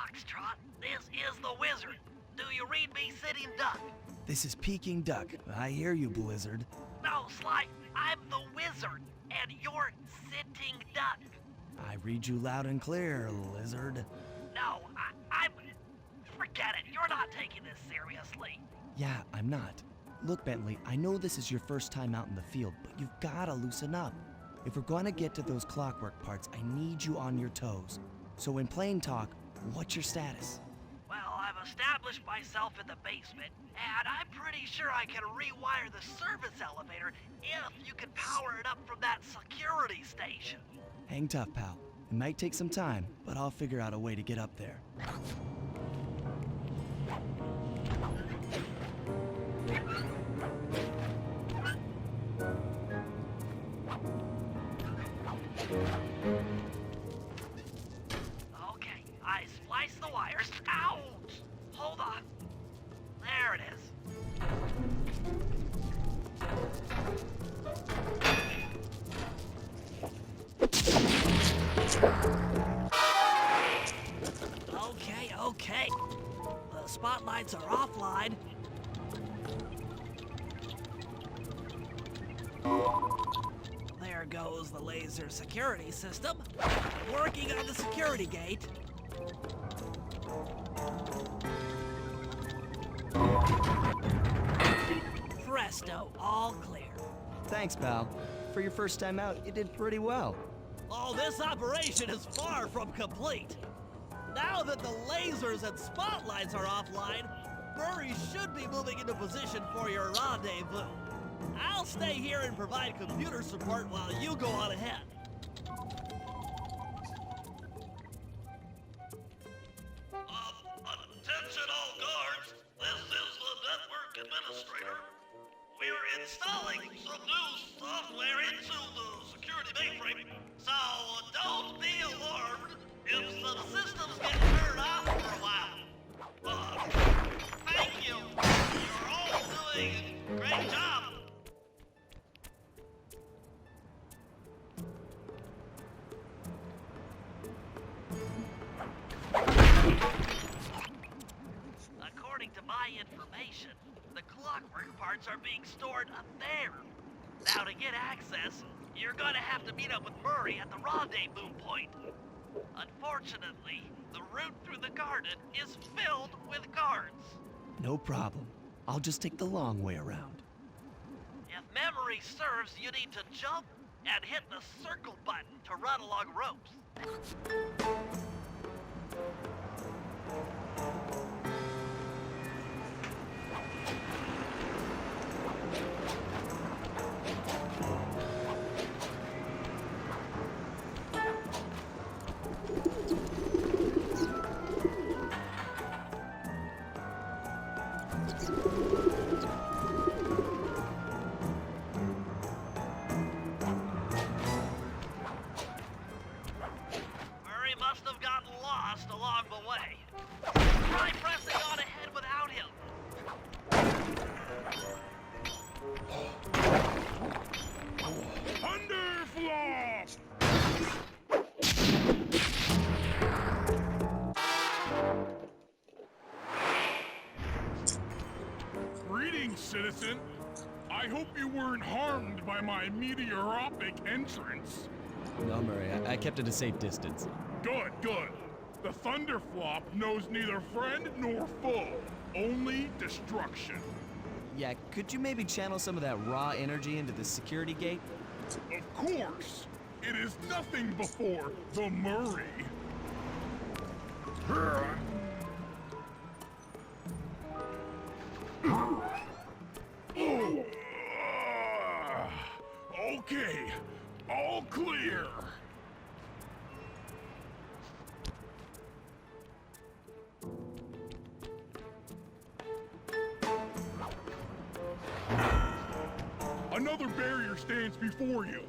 Foxtrot. This is the Wizard. Do you read me, Sitting Duck? This is Peking Duck. I hear you, Blizzard. No, Sly, I'm the Wizard, and you're Sitting Duck. I read you loud and clear, Lizard. No, I'm... Forget it, you're not taking this seriously. Yeah, I'm not. Look, Bentley, I know this is your first time out in the field, but you've gotta loosen up. If we're gonna get to those clockwork parts, I need you on your toes. So in plain talk, what's your status? Well, I've established myself in the basement, and I'm pretty sure I can rewire the service elevator if you can power it up from that security station. Hang tough, pal. It might take some time, but I'll figure out a way to get up there. Okay, I spliced the wires. Ouch! Hold on. There it is. Okay. The spotlights are offline. There goes the laser security system. Working on the security gate. Presto, all clear. Thanks, pal. For your first time out, you did pretty well. Oh, this operation is far from complete. Now that the lasers and spotlights are offline, Murray should be moving into position for your rendezvous. I'll stay here and provide computer support while you go on ahead. Attention all guards, this is the network administrator. We're installing some new software into the security mainframe, so don't be alarmed if some systems get turned off for a while. Thank you. You're all doing a great job. According to my information, the clockwork parts are being stored up there. Now to get access, you're gonna have to meet up with Murray at the rendezvous point. Unfortunately, the route through the garden is filled with guards. No problem. I'll just take the long way around. If memory serves, you need to jump and hit the circle button to run along ropes. Murray must have gotten lost along the way. Try pressing on ahead without him. Thunderflop! Greetings, citizen. I hope you weren't harmed by my meteoropic entrance. No, Murray, I kept at a safe distance. Good. The Thunderflop knows neither friend nor foe, only destruction. Yeah, could you maybe channel some of that raw energy into the security gate? Of course, it is nothing before the Murray. Okay, all clear. Another barrier stands before you.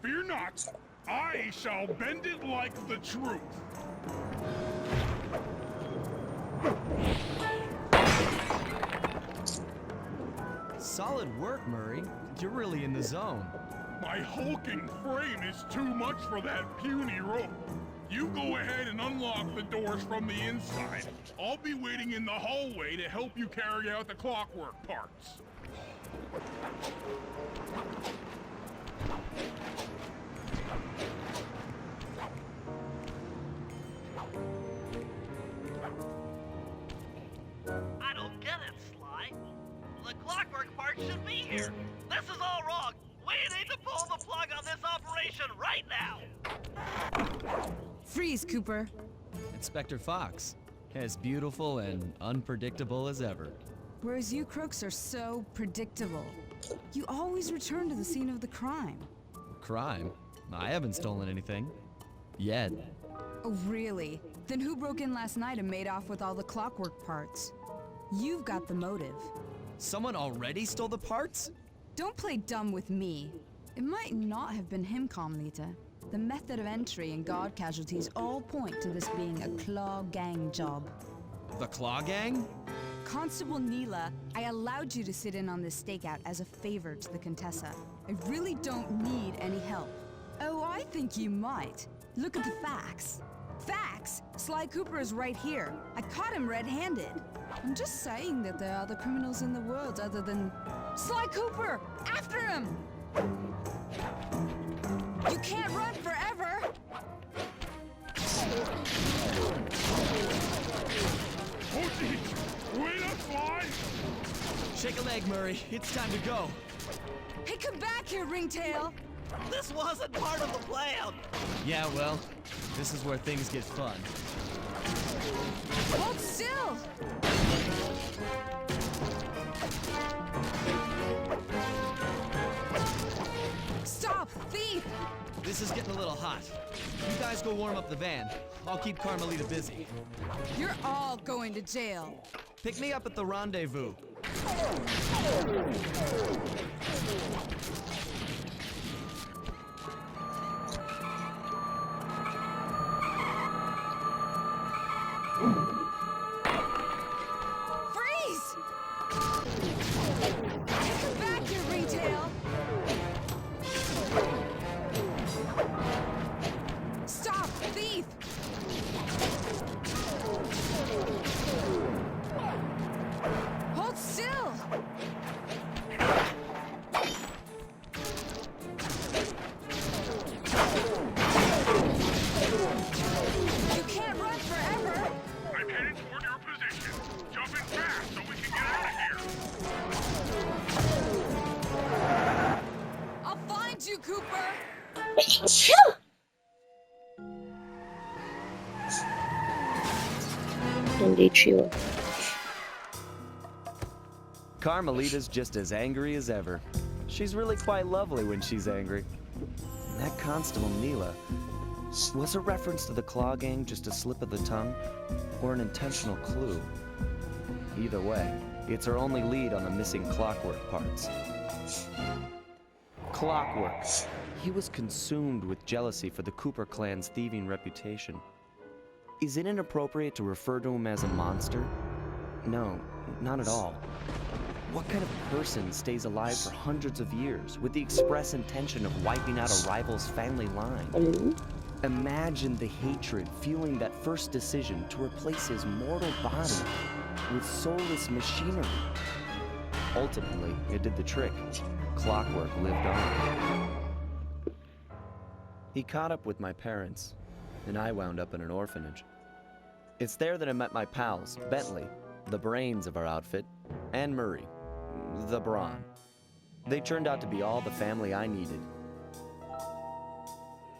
Fear not, I shall bend it like the truth. Solid work, Murray. You're really in the zone. My hulking frame is too much for that puny rope. You go ahead and unlock the doors from the inside. I'll be waiting in the hallway to help you carry out the clockwork parts. I don't get it, Sly. The clockwork part should be here. This is all wrong. We need to pull the plug on this operation right now. Freeze, Cooper. Inspector Fox, as beautiful and unpredictable as ever. Whereas you crooks are so predictable. You always return to the scene of the crime. Crime? I haven't stolen anything. Yet. Oh, really? Then who broke in last night and made off with all the clockwork parts? You've got the motive. Someone already stole the parts? Don't play dumb with me. It might not have been him, Carmelita. The method of entry and guard casualties all point to this being a Claw Gang job. The Claw Gang? Constable Neela, I allowed you to sit in on this stakeout as a favor to the Contessa. I really don't need any help. Oh, I think you might. Look at the facts. Facts? Sly Cooper is right here. I caught him red-handed. I'm just saying that there are other criminals in the world other than... Sly Cooper! After him! You can't run forever! Oh, geez. Wait up, Sly! Shake a leg, Murray. It's time to go. Hey, come back here, Ringtail! This wasn't part of the plan. Yeah, well, this is where things get fun. Hold still! Stop, thief! This is getting a little hot. You guys go warm up the van. I'll keep Carmelita busy. You're all going to jail. Pick me up at the rendezvous. Freeze! Come back here, Ringtail! Stop, thief! Hold still! You can't run forever! I'm headed toward your position. Jump in fast so we can get out of here. I'll find you, Cooper! Konnichiwa. Carmelita's just as angry as ever. She's really quite lovely when she's angry. And that Constable Neela, was a reference to the Claw Gang just a slip of the tongue, or an intentional clue? Either way, it's our only lead on the missing clockwork parts. Clockwork. He was consumed with jealousy for the Cooper clan's thieving reputation. Is it inappropriate to refer to him as a monster? No, not at all. What kind of person stays alive for hundreds of years with the express intention of wiping out a rival's family line? Hello? Imagine the hatred fueling that first decision to replace his mortal body with soulless machinery. Ultimately, it did the trick. Clockwork lived on. He caught up with my parents, and I wound up in an orphanage. It's there that I met my pals, Bentley, the brains of our outfit, and Murray, the brawn. They turned out to be all the family I needed.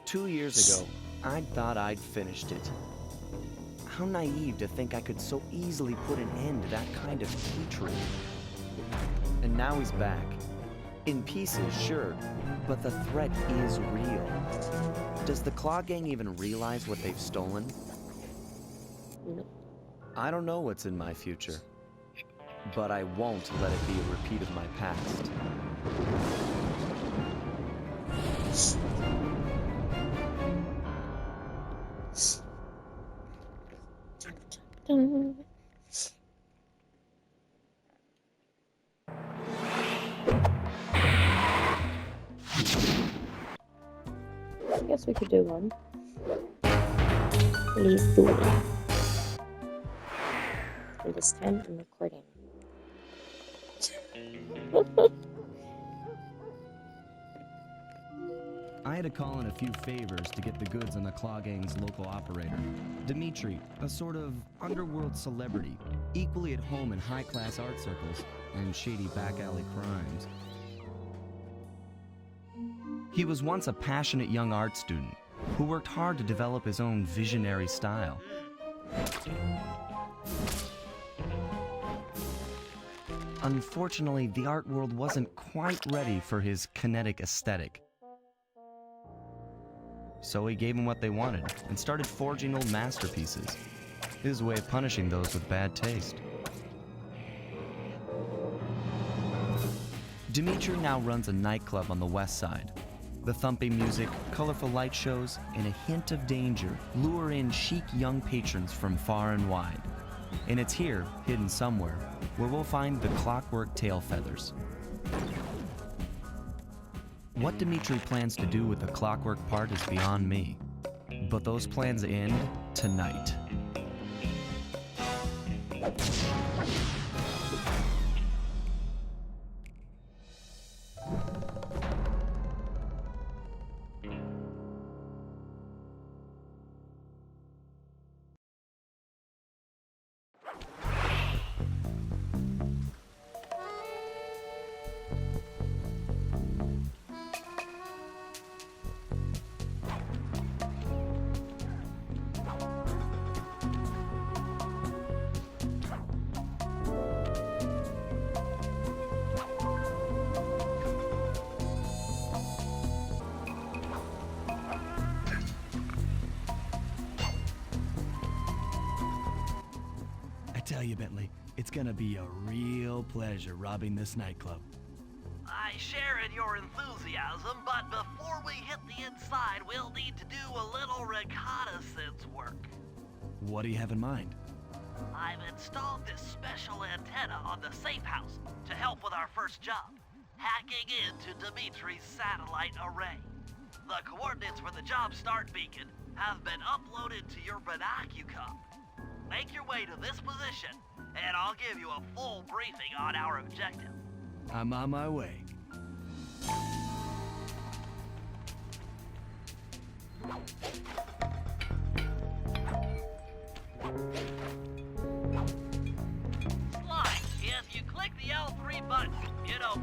2 years ago, I thought I'd finished it. How naive to think I could so easily put an end to that kind of hatred. And now he's back. In pieces, sure, but the threat is real. Does the Claw Gang even realize what they've stolen? No. I don't know what's in my future, but I won't let it be a repeat of my past. Dun. guess we could do one. Please do it. And this time I'm recording. I had to call in a few favors to get the goods on the Claw Gang's local operator, Dimitri, a sort of underworld celebrity, equally at home in high-class art circles and shady back-alley crimes. He was once a passionate young art student who worked hard to develop his own visionary style. Unfortunately, the art world wasn't quite ready for his kinetic aesthetic. So he gave them what they wanted and started forging old masterpieces. His way of punishing those with bad taste. Dimitri now runs a nightclub on the west side. The thumping music, colorful light shows, and a hint of danger lure in chic young patrons from far and wide. And it's here, hidden somewhere, where we'll find the Clockwork Tail Feathers. What Dimitri plans to do with the Clockwork part is beyond me. But those plans end tonight. I tell you, Bentley, it's gonna be a real pleasure robbing this nightclub. I share in your enthusiasm, but before we hit the inside, we'll need to do a little reconnaissance work. What do you have in mind? I've installed this special antenna on the safe house to help with our first job, hacking into Dimitri's satellite array. The coordinates for the job start beacon have been uploaded to your binocucom. Make your way to this position, and I'll give you a full briefing on our objective. I'm on my way. Slide, if you click the L3 button,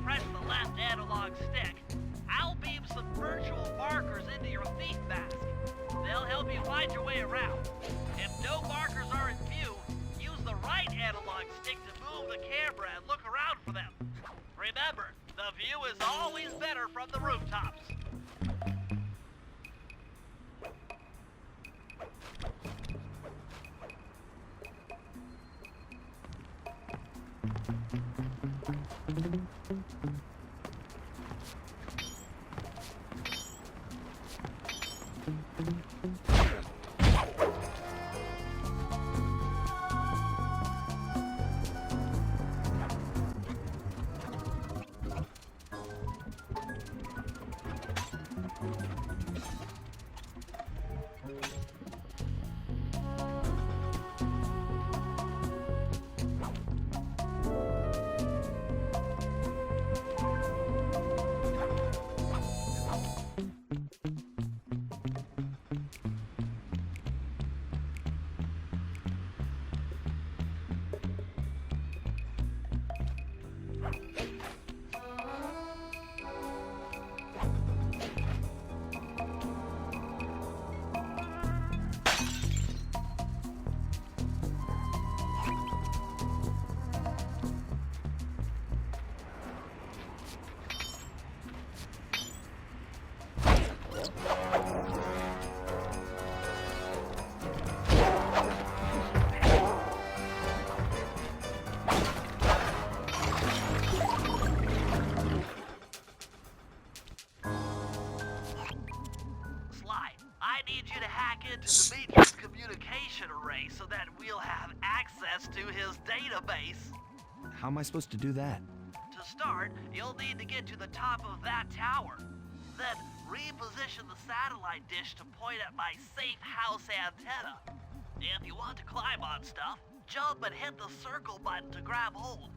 press the left analog stick, I'll beam some virtual markers into your thief mask. They'll help you find your way around. If no markers are in view, use the right analog stick to move the camera and look around for them. Remember, the view is always better from the rooftops. Into Dimitri's communication array so that we'll have access to his database. How am I supposed to do that? To start, you'll need to get to the top of that tower. Then reposition the satellite dish to point at my safe house antenna. If you want to climb on stuff, jump and hit the circle button to grab hold.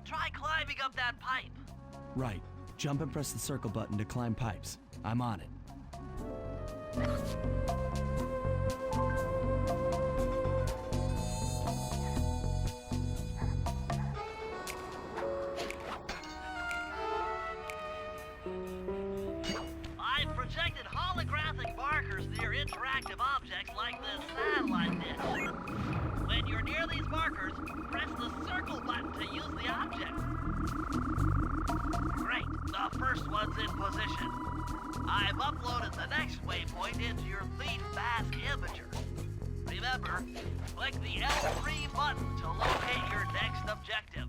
Try climbing up that pipe. Right. Jump and press the circle button to climb pipes. I'm on it. I've projected holographic markers near interactive objects like this satellite dish. When you're near these markers, press the circle button to use the object. Great, the first one's in position. I've uploaded the next waypoint into your Thieves imager. Remember, click the L3 button to locate your next objective.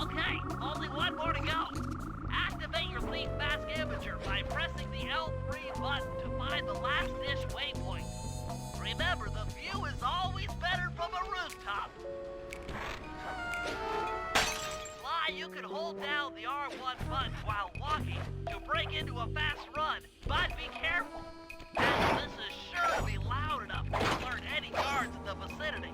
Okay, only one more to go. Activate your Thief Mask Imager by pressing the L3 button to find the last dish waypoint. Remember, the view is always better from a rooftop. Sly, you can hold down the R1 button while walking to break into a fast run, but be careful. As this is sure to be loud enough to alert any guards in the vicinity.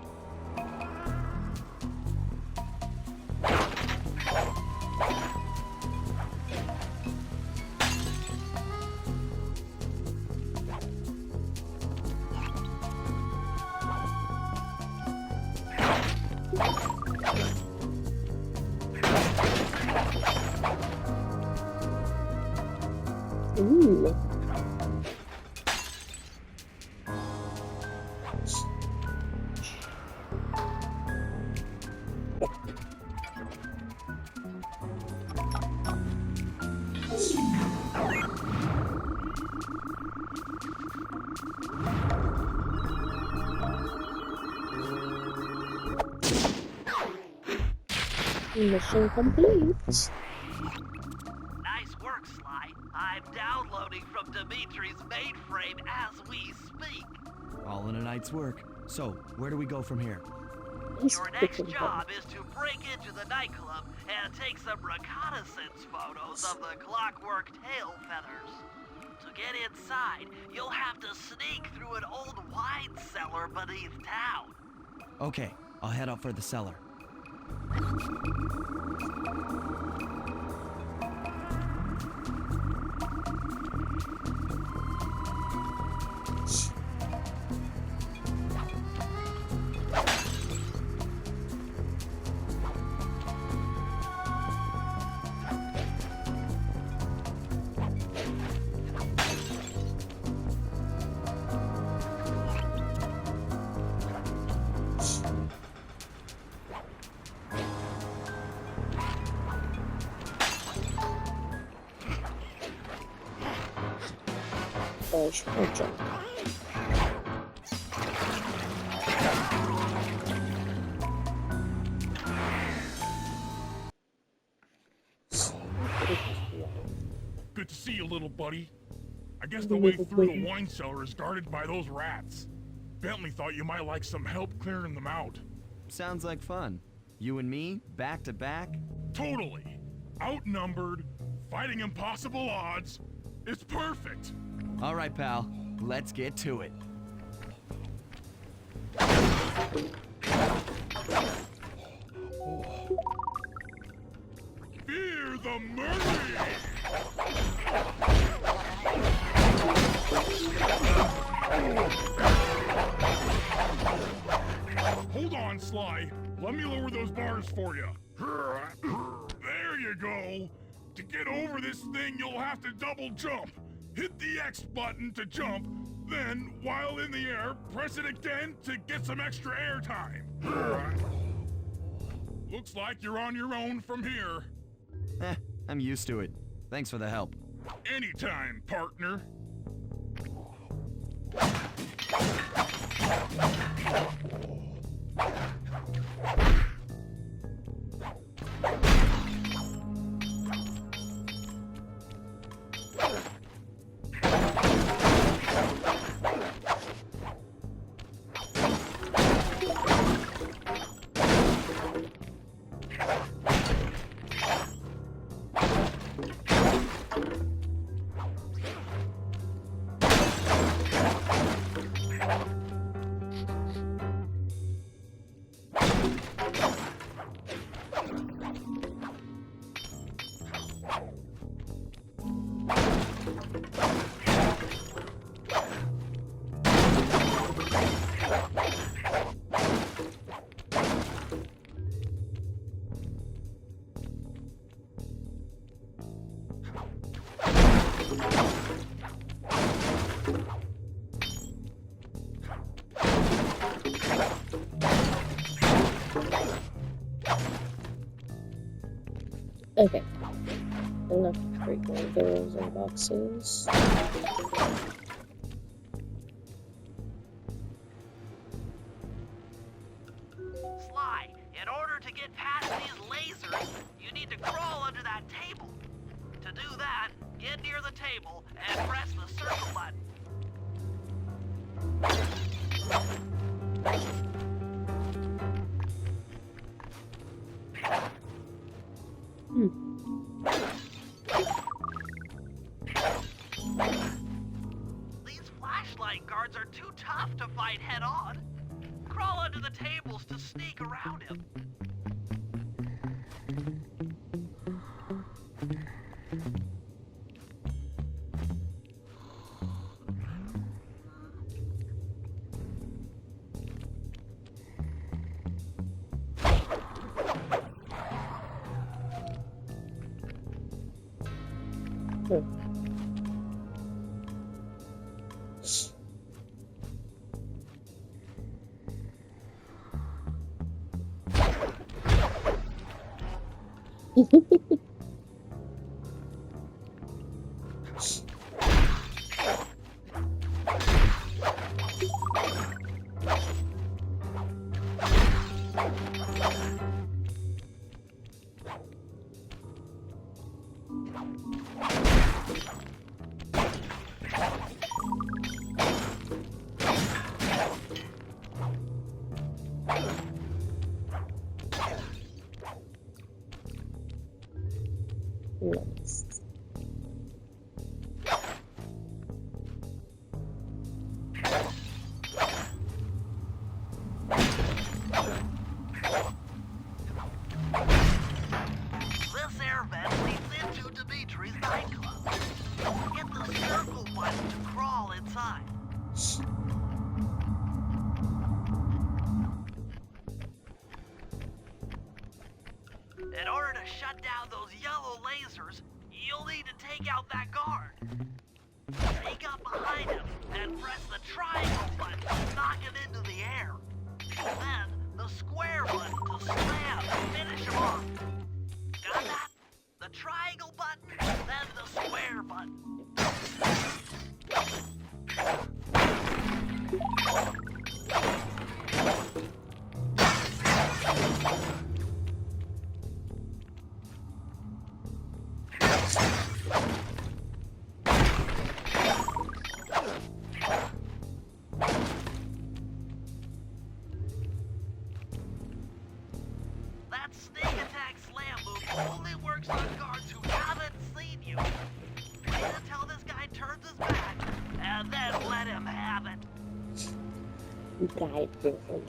Ooh. Mission complete. Nice work, Sly. I'm downloading from Dimitri's mainframe as we speak. All in a night's work. So, where do we go from here? He's Your next freaking job is to break into the nightclub and take some reconnaissance photos of the clockwork tail feathers. To get inside, you'll have to sneak through an old wine cellar beneath town. Okay, I'll head out for the cellar. Push or jump. Good to see you, little buddy. I guess the way through the wine cellar is guarded by those rats. Bentley thought you might like some help clearing them out. Sounds like fun. You and me, back to back? Totally. Outnumbered, fighting impossible odds. It's perfect. All right, pal. Let's get to it. Fear the Murray! Hold on, Sly. Let me lower those bars for you. There you go. To get over this thing, you'll have to double jump. Hit the X button to jump, Then, while in the air, press it again to get some extra air time. Looks like you're on your own from here. I'm used to it. Thanks for the help. Anytime, partner. Okay. Enough freaking doors and boxes. Sly, in order to get past these lasers, you need to crawl under that table. To do that, get near the table and press the circle button. These flashlight guards are too tough to fight head-on. Crawl under the tables to sneak around him. Nice. This air vent leads into Dimitri's nightclub. Get the circle button to crawl inside. In order to shut down those yellow lasers, you'll need to take out that guard. Sneak up behind him and press the triangle button to knock him into the air. Then the square button to slam and finish him off. Got that? The triangle button, then the square button. That sneak attack slam move only works on guards who haven't seen you. Wait until this guy turns his back, and then let him have it. Guide different.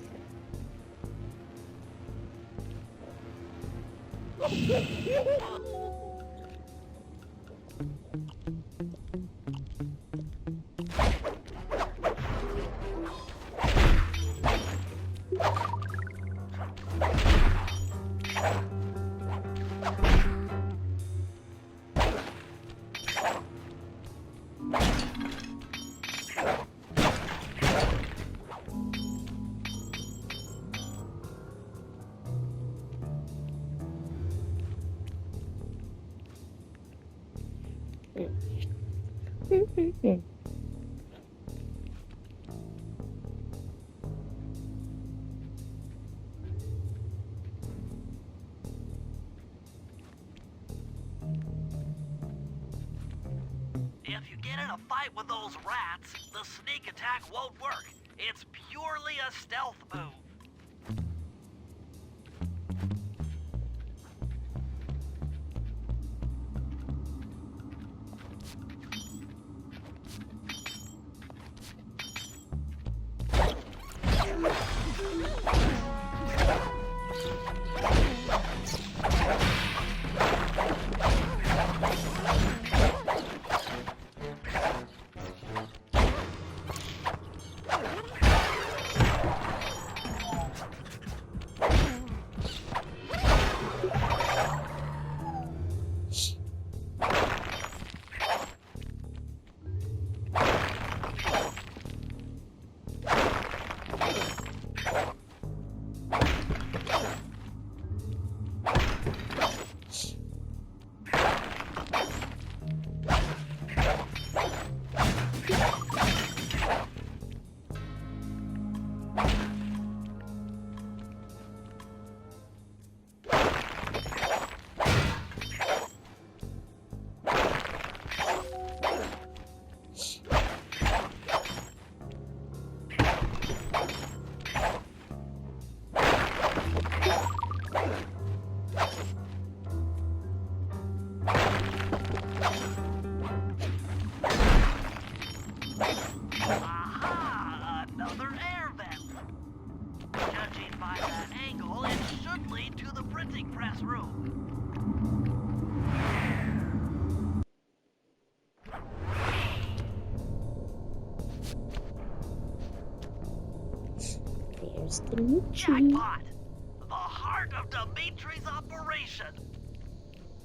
If you get in a fight with those rats, the sneak attack won't work. It's purely a stealth move. Aha! Another air vent. Judging by that angle, it should lead to the printing press room. There's Dimitri. Jackpot! The heart of Dimitri's operation.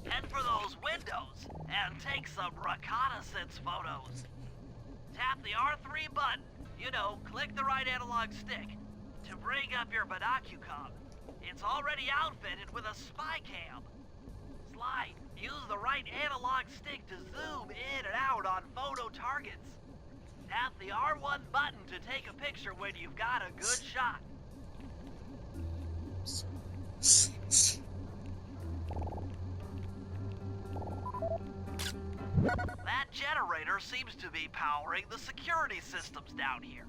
Head for those windows and take some reconnaissance photos. Tap the R3 button. You know, click the right analog stick to bring up your binocucom. It's already outfitted with a spy cam. Sly, use the right analog stick to zoom in and out on photo targets. Tap the R1 button to take a picture when you've got a good shot. That generator seems to be powering the security systems down here.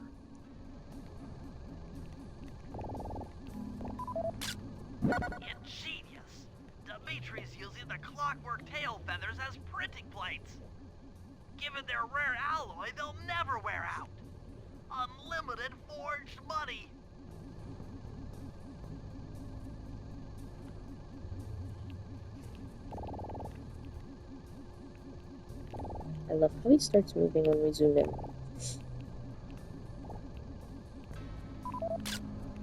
Ingenious. Dimitri's using the clockwork tail feathers as printing plates. Given their rare alloy, they'll never wear out. Unlimited forged money. I love how he starts moving when we zoom in.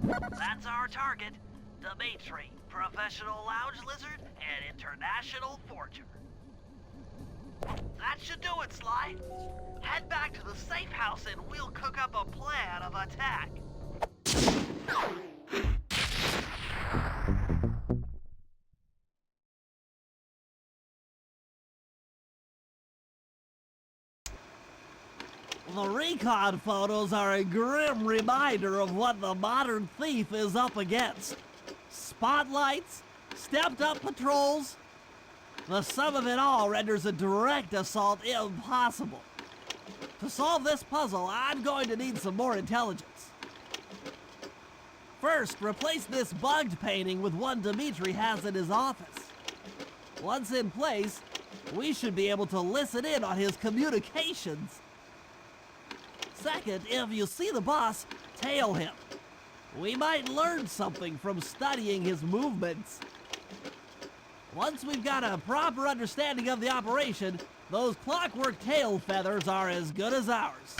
That's our target. Dimitri, professional lounge lizard and international forger. That should do it, Sly. Head back to the safe house and we'll cook up a plan of attack. The recon photos are a grim reminder of what the modern thief is up against. Spotlights, stepped-up patrols. The sum of it all renders a direct assault impossible. To solve this puzzle, I'm going to need some more intelligence. First, replace this bugged painting with one Dimitri has in his office. Once in place, we should be able to listen in on his communications. Second, if you see the boss, tail him. We might learn something from studying his movements. Once we've got a proper understanding of the operation, those clockwork tail feathers are as good as ours.